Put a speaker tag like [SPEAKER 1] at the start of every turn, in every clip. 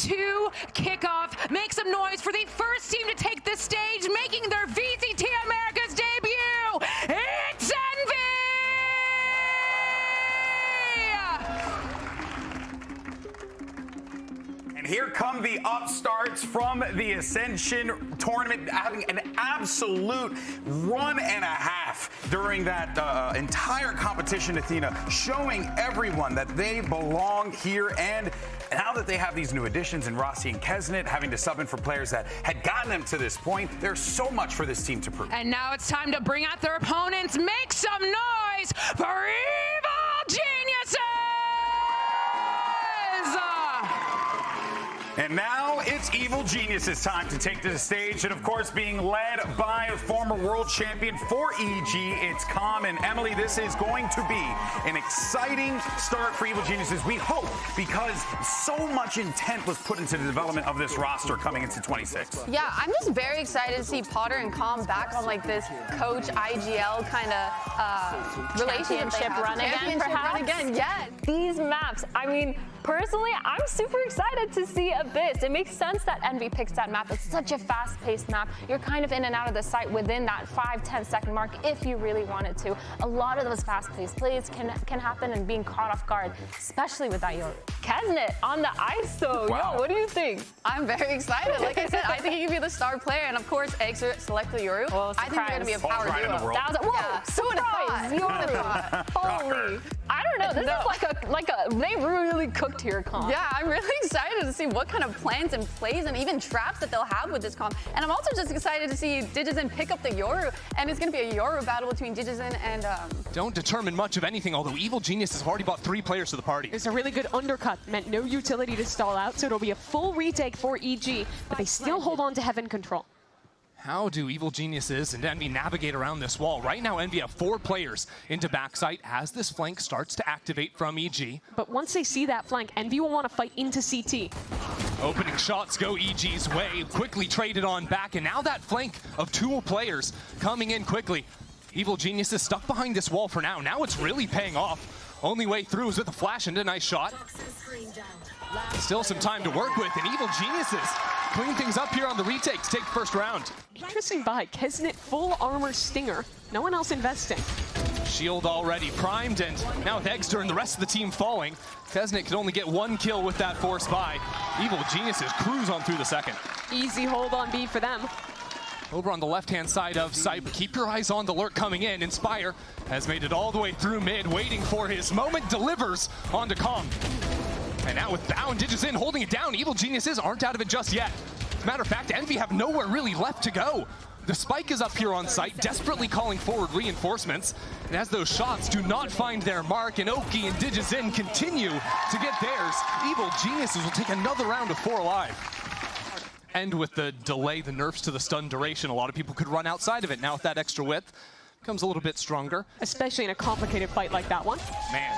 [SPEAKER 1] to kickoff. Make some noise for the first team to take the stage, making their VCT America's debut. It's Envy!
[SPEAKER 2] And here come the upstarts from the Ascension tournament, having an absolute run and a half during that entire competition, Athena, showing everyone that they belong here. And now that they have these new additions in Rossi and Kesnet, having to sub in for players that had gotten them to this point, there's so much for this team to prove.
[SPEAKER 1] And now it's time to bring out their opponents. Make some noise for Evil Geniuses!
[SPEAKER 2] And now it's Evil Geniuses' time to take to the stage. And of course, being led by a former world champion for EG, it's Com and Emily. This is going to be an exciting start for Evil Geniuses, we hope, because so much intent was put into the development of this roster coming into 26.
[SPEAKER 3] Yeah, I'm just very excited to see Potter and Com back on like this coach IGL kind of relationship run again, perhaps. Yes.
[SPEAKER 4] These maps, I mean, personally, I'm super excited to see Abyss. It makes sense that Envy picks that map. It's such a fast-paced map. You're kind of in and out of the site within that 5-10 second mark if you really wanted to. A lot of those fast-paced plays can happen and being caught off guard, especially with that Yoru. Kesnet on the ice, though.
[SPEAKER 2] Wow.
[SPEAKER 4] Yo, what do you think?
[SPEAKER 3] I'm very excited. Like I said, I think he could be the star player. And of course, Eggs select the Yoru.
[SPEAKER 4] Well,
[SPEAKER 3] I think they're going to be a power
[SPEAKER 2] right in the
[SPEAKER 3] duo.
[SPEAKER 2] world.
[SPEAKER 4] That was a, whoa,
[SPEAKER 3] Yeah.
[SPEAKER 4] surprise, Yoru. Holy. I don't know. This is like a, they really cooked here, Com.
[SPEAKER 3] Yeah, I'm really excited to see what kind of plans and plays and even traps that they'll have with this comp. And I'm also just excited to see Digizen pick up the Yoru. And it's going to be a Yoru battle between Digizen and...
[SPEAKER 5] Don't determine much of anything, although Evil Geniuses have already bought 3 players to the party.
[SPEAKER 6] There's a really good undercut, meant no utility to stall out, so it'll be a full retake for EG, but they still hold on to Heaven control.
[SPEAKER 5] How do Evil Geniuses and Envy navigate around this wall? Right now, Envy have 4 players into backside as this flank starts to activate from EG.
[SPEAKER 6] But once they see that flank, Envy will want to fight into CT.
[SPEAKER 5] Opening shots go EG's way, quickly traded on back, and now that flank of 2 players coming in quickly. Evil Geniuses stuck behind this wall for now. Now it's really paying off. Only way through is with a flash and a nice shot. Still some time to work with, and Evil Geniuses clean things up here on the retake to take the first round.
[SPEAKER 6] Interesting buy, Kesnet full armor Stinger. No one else investing.
[SPEAKER 5] Shield already primed, and now with Egster and the rest of the team falling, Kesnet could only get 1 kill with that forced buy. Evil Geniuses cruise on through the second.
[SPEAKER 6] Easy hold on B for them.
[SPEAKER 5] Over on the left-hand side of site, but keep your eyes on the lurk coming in. Inspire has made it all the way through mid, waiting for his moment, delivers onto Com. And now with Bao and Digizen holding it down, Evil Geniuses aren't out of it just yet. As a matter of fact, Envy have nowhere really left to go. The Spike is up here on site, desperately calling forward reinforcements. And as those shots do not find their mark, and Oki and Digizen continue to get theirs, Evil Geniuses will take another round of 4 alive. And with the delay, the nerfs to the stun duration, a lot of people could run outside of it. Now with that extra width, becomes a little bit stronger.
[SPEAKER 6] Especially in a complicated fight like that one.
[SPEAKER 5] Man,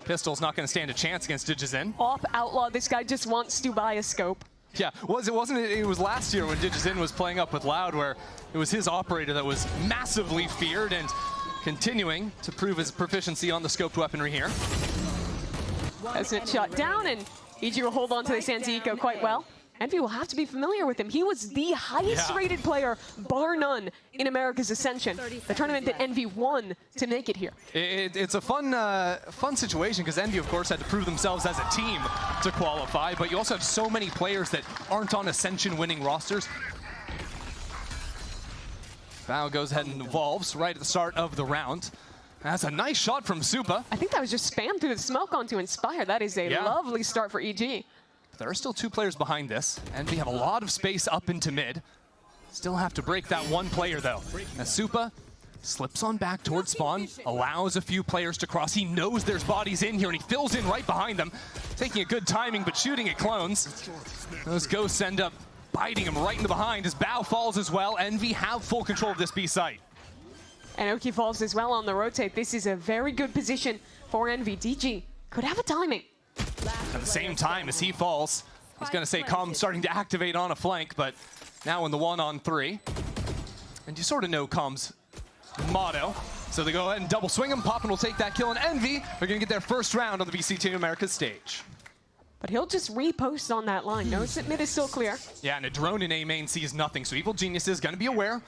[SPEAKER 5] Pistol's not going to stand a chance against Digizen.
[SPEAKER 6] Off Outlaw, this guy just wants to buy a scope.
[SPEAKER 5] Yeah, it was last year when Digizen was playing up with Loud, where it was his operator that was massively feared, and continuing to prove his proficiency on the scoped weaponry here.
[SPEAKER 6] Kesnet shot down, and EG will hold on to this anti-eco quite well. Envy will have to be familiar with him. He was the highest rated player, bar none, in America's Ascension. The tournament that Envy won to make it here.
[SPEAKER 5] It's a fun situation, because Envy, of course, had to prove themselves as a team to qualify, but you also have so many players that aren't on Ascension winning rosters. Bao goes ahead and evolves right at the start of the round. That's a nice shot from Supa.
[SPEAKER 6] I think that was just spam through the smoke onto Inspire. That is a lovely start for EG.
[SPEAKER 5] There are still 2 players behind this, and we have a lot of space up into mid. Still have to break that 1 player, though. As Supa slips on back towards spawn, allows a few players to cross. He knows there's bodies in here, and he fills in right behind them. Taking a good timing, but shooting at clones. Those ghosts end up biting him right in the behind as Bao falls as well. Envy have full control of this B site.
[SPEAKER 6] And Oki falls as well on the rotate. This is a very good position for Envy. DG could have a timing.
[SPEAKER 5] At the same time as he falls, I was going to say Com starting to activate on a flank, but now in the 1-on-3. And you sort of know Com's motto. So they go ahead and double swing him. Poppin will take that kill, and Envy are going to get their first round on the VCT Americas stage.
[SPEAKER 6] but he'll just repost on that line. Knows that mid is still clear.
[SPEAKER 5] Yeah, and a drone in A main sees nothing, so Evil Genius is going to be aware.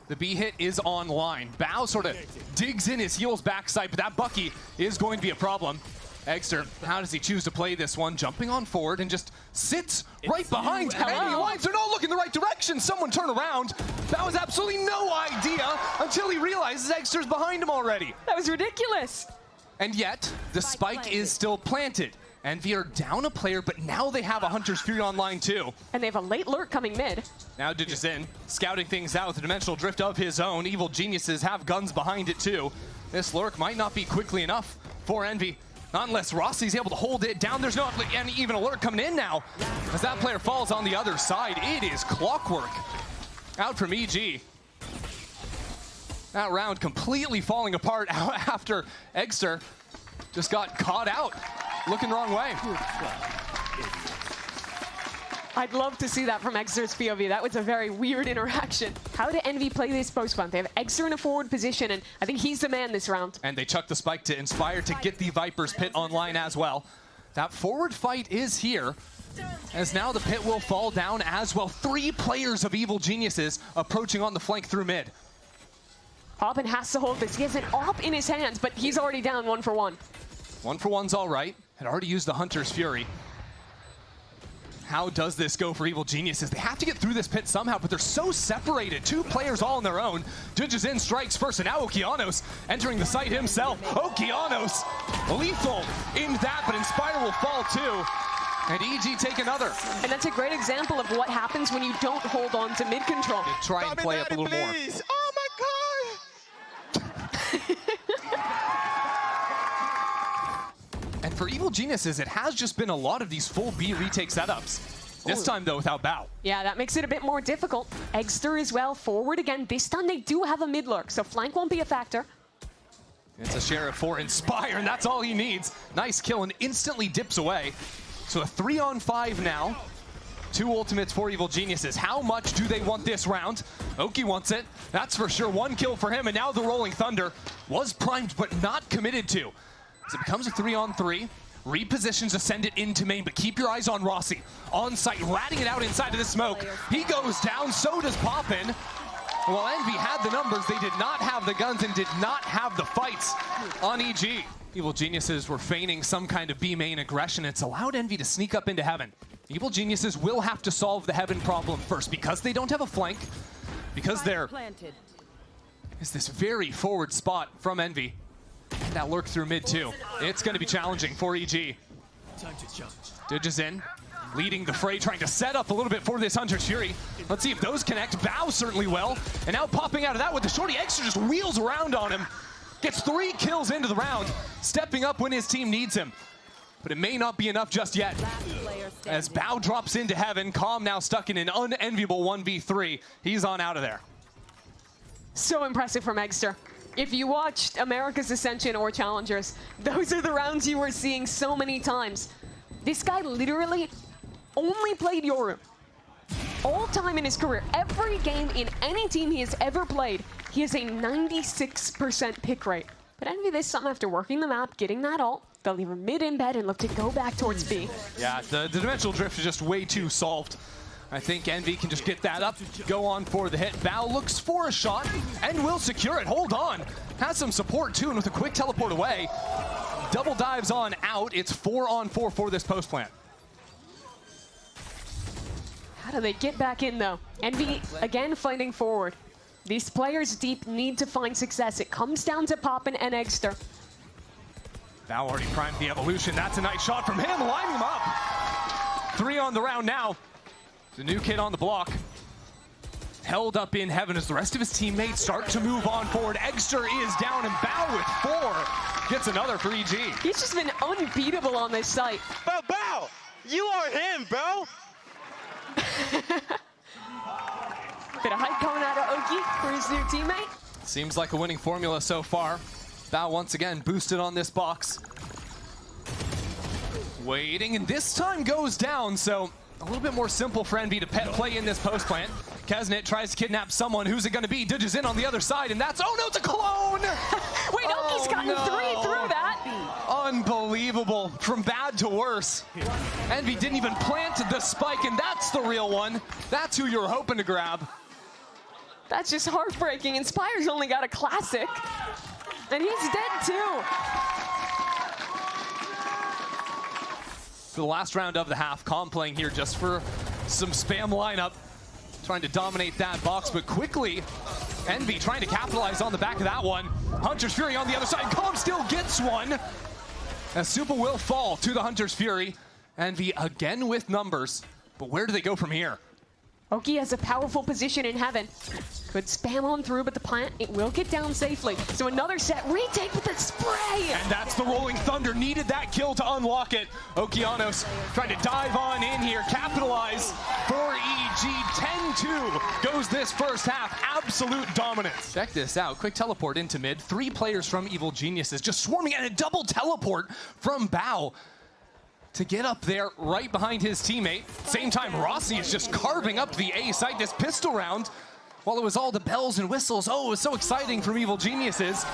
[SPEAKER 5] The B hit is online. Bao sort of digs in his heels backside, but that Bucky is going to be a problem. Egster, how does he choose to play this one? Jumping on forward and just sits right behind enemy lines. They're not looking the right direction. Someone turn around. That was absolutely no idea until he realizes Egster's behind him already.
[SPEAKER 6] That was ridiculous.
[SPEAKER 5] And yet, the spike is still planted. Envy are down a player, but now they have a Hunter's Fury online too.
[SPEAKER 6] And they have a late lurk coming mid.
[SPEAKER 5] Now Digizin scouting things out with a dimensional drift of his own. Evil Geniuses have guns behind it too. This lurk might not be quickly enough for Envy. Not unless Rossi's able to hold it down. There's no even alert coming in now. As that player falls on the other side, it is clockwork. Out from EG. That round completely falling apart after Egster just got caught out. Looking the wrong way.
[SPEAKER 6] I'd love to see that from Egster's POV. That was a very weird interaction. How did Envy play this post plant? They have Egster in a forward position, and I think he's the man this round.
[SPEAKER 5] And they chuck the spike to Inspire to get the Viper's pit online as well. That forward fight is here, as now the pit will fall down as well. 3 players of Evil Geniuses approaching on the flank through mid.
[SPEAKER 6] Poppin has to hold this. He has an AWP in his hands, but he's already down 1-for-1.
[SPEAKER 5] 1-for-1's all right. Had already used the Hunter's Fury. How does this go for Evil Geniuses? They have to get through this pit somehow, but they're so separated. 2 players all on their own. Digizin strikes first, and now Okeanos entering the site himself. Okeanos lethal in that, but Inspire will fall too. And EG take another.
[SPEAKER 6] And that's a great example of what happens when you don't hold on to mid control.
[SPEAKER 5] They try and play up a little more.
[SPEAKER 7] Oh my God!
[SPEAKER 5] And for Evil Geniuses, it has just been a lot of these full B retake setups. This time, though, without Bao.
[SPEAKER 6] Yeah, that makes it a bit more difficult. Egster as well, forward again. This time they do have a mid lurk, so flank won't be a factor.
[SPEAKER 5] It's a sheriff for Inspire, and that's all he needs. Nice kill, and instantly dips away. So a 3-on-5 now. 2 ultimates for Evil Geniuses. How much do they want this round? Oki wants it, that's for sure. 1 kill for him, and now the Rolling Thunder was primed, but not committed to. So it becomes a 3-on-3. Repositions to send it into main, but keep your eyes on Rossi. On site, ratting it out inside of the smoke. He goes down, so does Poppin. While Envy had the numbers, they did not have the guns and did not have the fights on EG. Evil Geniuses were feigning some kind of B main aggression. It's allowed Envy to sneak up into Heaven. Evil Geniuses will have to solve the Heaven problem first because they don't have a flank, because there is this very forward spot from Envy. And that lurk through mid too. It's going to be challenging for EG. Digizin leading the fray, trying to set up a little bit for this Hunter's Fury. Let's see if those connect. Bao certainly will. And now popping out of that with the shorty, Egster just wheels around on him. Gets 3 kills into the round, stepping up when his team needs him. But it may not be enough just yet. As Bao drops into Heaven, Calm now stuck in an unenviable 1v3. He's on out of there.
[SPEAKER 6] So impressive from Egster. If you watched America's Ascension or Challengers, those are the rounds you were seeing so many times. This guy literally only played Yoru. All time in his career, every game in any team he has ever played, he has a 96% pick rate. But Envy this time, after working the map, getting that ult, they'll leave him mid in bed and look to go back towards B.
[SPEAKER 5] Yeah, the dimensional drift is just way too solved. I think Envy can just get that up, go on for the hit. Bao looks for a shot and will secure it. Hold on. Has some support too, and with a quick teleport away, double dives on out. It's 4-on-4 for this post plant.
[SPEAKER 6] How do they get back in though? Envy again fighting forward. These players deep need to find success. It comes down to Poppin and Egster.
[SPEAKER 5] Bao already primed the evolution. That's a nice shot from him, lining him up. 3 on the round now. The new kid on the block. Held up in Heaven as the rest of his teammates start to move on forward. Egster is down, and Bao with 4 gets another for EG.
[SPEAKER 6] He's just been unbeatable on this site.
[SPEAKER 7] But Bao, you are him, bro.
[SPEAKER 6] Bit of hype coming out of Oki for his new teammate.
[SPEAKER 5] Seems like a winning formula so far. Bao once again boosted on this box. Waiting, and this time goes down, so a little bit more simple for Envy to play in this post plant. Kesnet tries to kidnap someone. Who's it going to be? Digizin on the other side, and that's, oh no, it's a clone!
[SPEAKER 6] Wait, Oki's gotten 3 through that.
[SPEAKER 5] Unbelievable. Unbelievable. From bad to worse. Envy didn't even plant the spike, and that's the real one. That's who you were hoping to grab.
[SPEAKER 6] That's just heartbreaking. Inspire's only got a classic, and he's dead too.
[SPEAKER 5] For the last round of the half, Calm playing here just for some spam lineup, trying to dominate that box, but quickly, Envy trying to capitalize on the back of that one. Hunter's Fury on the other side. Calm still gets one, as Supa will fall to the Hunter's Fury. Envy again with numbers, but where do they go from here?
[SPEAKER 6] Oki has a powerful position in heaven. Could spam on through, but the plant, it will get down safely. So another set, retake with the spray!
[SPEAKER 5] And that's the Rolling Thunder, needed that kill to unlock it. Okeanos trying to dive on in here, capitalize for EG. 10-2 goes this first half, absolute dominance. Check this out, quick teleport into mid. 3 players from Evil Geniuses just swarming, and a double teleport from Bao to get up there right behind his teammate. Same time, Rossi is just carving up the A site. This pistol round, while it was all the bells and whistles, oh, it was so exciting from Evil Geniuses.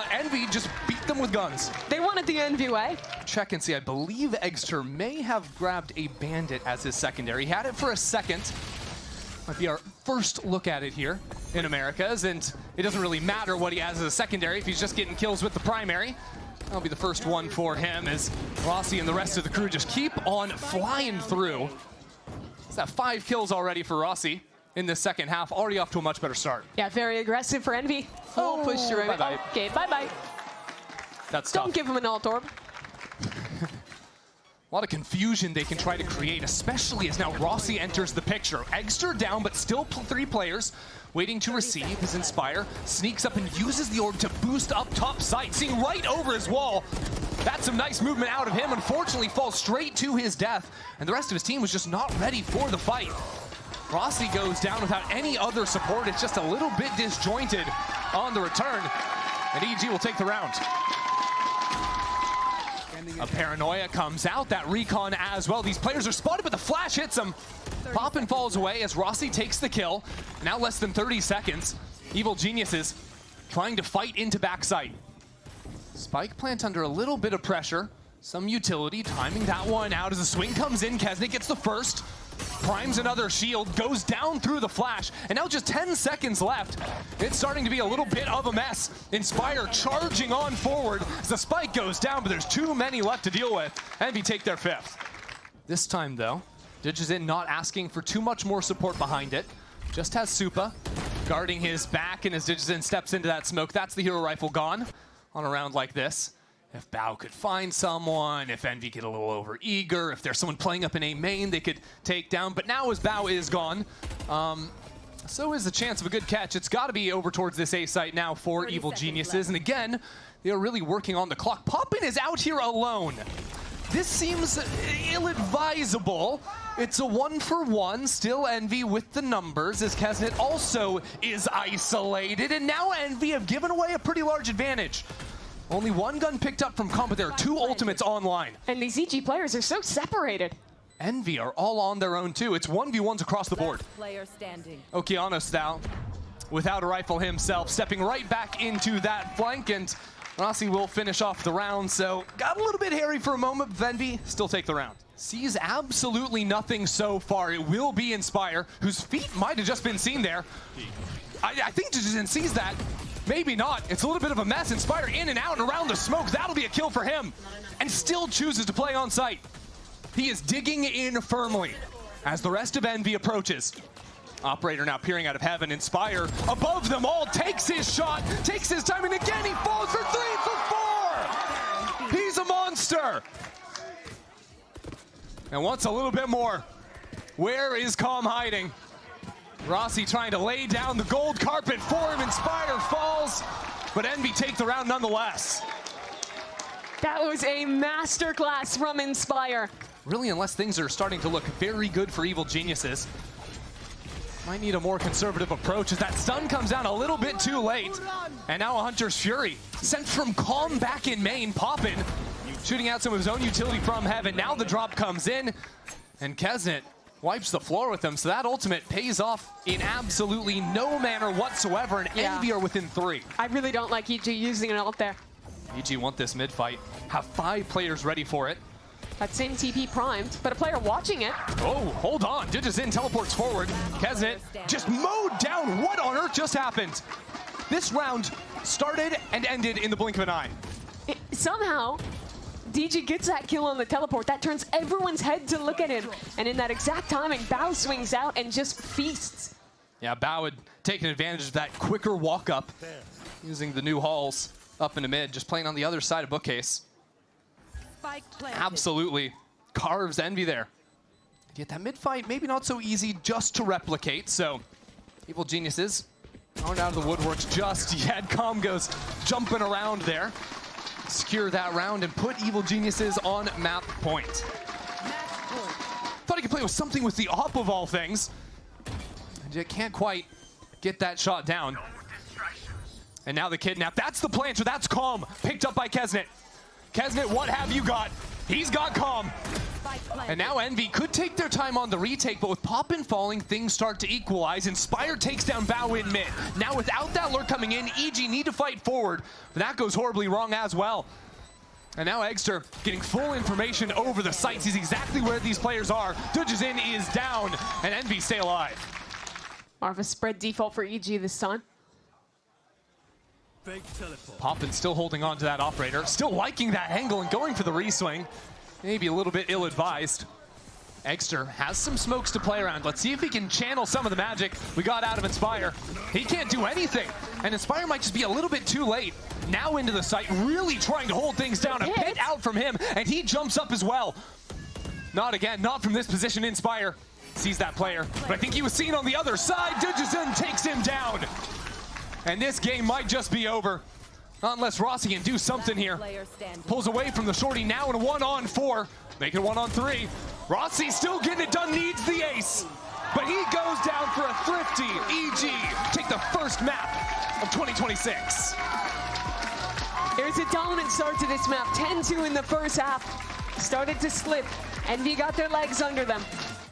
[SPEAKER 5] Envy just beat them with guns.
[SPEAKER 6] They wanted the Envy way.
[SPEAKER 5] Check and see, I believe Eggster may have grabbed a Bandit as his secondary. He had it for a second. Might be our first look at it here in Americas, and it doesn't really matter what he has as a secondary if he's just getting kills with the primary. That'll be the first one for him as Rossi and the rest of the crew just keep on flying through. Is that 5 kills already for Rossi in the second half? Already off to a much better start.
[SPEAKER 6] Yeah, very aggressive for Envy. Full push through.
[SPEAKER 5] Bye-bye.
[SPEAKER 6] Okay, bye-bye.
[SPEAKER 5] That's
[SPEAKER 6] Don't
[SPEAKER 5] tough.
[SPEAKER 6] give him an alt orb.
[SPEAKER 5] A lot of confusion they can try to create, especially as now Rossi enters the picture. Eggster down, but still 3 players waiting to receive. His Inspire sneaks up and uses the orb to boost up top site, seeing right over his wall. That's some nice movement out of him. Unfortunately, falls straight to his death, and the rest of his team was just not ready for the fight. Rossi goes down without any other support. It's just a little bit disjointed on the return, and EG will take the round. A Paranoia comes out, that recon as well. These players are spotted, but the flash hits him. Poppin falls away as Rossi takes the kill. Now less than 30 seconds. Evil Geniuses trying to fight into backside. Spike plant under a little bit of pressure. Some utility, timing that one out as the swing comes in. Kesnick gets the first. Primes another shield, goes down through the flash, and now just 10 seconds left. It's starting to be a little bit of a mess. Inspire charging on forward as the spike goes down, but there's too many left to deal with. Envy take their 5th. This time though, Digizin not asking for too much more support behind it. Just has Supa guarding his back, and as Digizin steps into that smoke, that's the hero rifle gone on a round like this. If Bao could find someone, if Envy get a little over eager, if there's someone playing up in A main they could take down. But now as Bao is gone, so is the chance of a good catch. It's got to be over towards this A site now for Evil Geniuses. And again, they are really working on the clock. Poppin is out here alone. This seems ill-advisable. It's a 1-for-1, still Envy with the numbers, as Kesnet also is isolated. And now Envy have given away a pretty large advantage. Only 1 gun picked up from Calm, but there are 2 ultimates online.
[SPEAKER 6] And these EG players are so separated.
[SPEAKER 5] Envy are all on their own too. It's 1v1s across the board. Okeanos now, without a rifle himself, stepping right back into that flank, and Rossi will finish off the round. So got a little bit hairy for a moment, but Envy still take the round. Sees absolutely nothing so far. It will be Inspire, whose feet might have just been seen there. I think Digizin sees that. Maybe not. It's a little bit of a mess. Inspire in and out and around the smoke. That'll be a kill for him. And still chooses to play on site. He is digging in firmly as the rest of Envy approaches. Operator now peering out of heaven. Inspire above them all. Takes his shot. Takes his time. And again, he falls for 3 for 4. He's a monster. And wants a little bit more. Where is Calm hiding? Rossi trying to lay down the gold carpet for him. Inspire falls, but Envy take the round nonetheless.
[SPEAKER 6] That was a masterclass from Inspire.
[SPEAKER 5] Really, unless things are starting to look very good for Evil Geniuses, might need a more conservative approach as that stun comes down a little bit too late. And now a Hunter's Fury sent from Calm back in main. Poppin shooting out some of his own utility from heaven. Now the drop comes in, and Kesnet wipes the floor with him, so that ultimate pays off in absolutely no manner whatsoever, and Envy are within 3.
[SPEAKER 6] I really don't like EG using an ult there.
[SPEAKER 5] EG want this mid fight. Have 5 players ready for it.
[SPEAKER 6] That same TP primed, but a player watching it.
[SPEAKER 5] Oh, hold on. Digizin teleports forward. Keznit just mowed down. What on earth just happened? This round started and ended in the blink of an eye.
[SPEAKER 6] Somehow, DG gets that kill on the teleport. That turns everyone's head to look at him. And in that exact timing, Bao swings out and just feasts.
[SPEAKER 5] Yeah, Bao had taken advantage of that quicker walk up, using the new halls up into mid, just playing on the other side of Bookcase. Absolutely carves Envy there. Yet that mid fight, maybe not so easy just to replicate, so Evil Geniuses aren't out of the woodworks just yet. Com goes jumping around there. Secure that round and put Evil Geniuses on map point. Thought he could play with something with the op of all things. And yet can't quite get that shot down. And now the kidnap. That's the planter. That's Calm. Picked up by Keznit. Keznit, what have you got? He's got Calm. And now Envy could take their time on the retake, but with Poppin falling, things start to equalize. Inspire takes down Bao in mid. Now without that lurk coming in, EG need to fight forward, but that goes horribly wrong as well. And now Eggster getting full information over the site, sees exactly where these players are. Digizin is down, and Envy stay alive.
[SPEAKER 6] More of a spread default for EG this time.
[SPEAKER 5] Poppin still holding on to that operator, still liking that angle and going for the reswing. Maybe a little bit ill-advised. Eggster has some smokes to play around. Let's see if he can channel some of the magic we got out of Inspire. He can't do anything, and Inspire might just be a little bit too late. Now into the site, really trying to hold things down. A pit out from him, and he jumps up as well. Not again, not from this position. Inspire sees that player, but I think he was seen on the other side. Digizin takes him down. And this game might just be over. Not unless Rossi can do something here. Pulls away from the shorty now in a 1-on-4. Make it a 1-on-3. Rossi still getting it done, needs the ace. But he goes down for a thrifty. EG take the first map of 2026.
[SPEAKER 6] There's a dominant start to this map. 10-2 in the first half. Started to slip. Envy got their legs under them.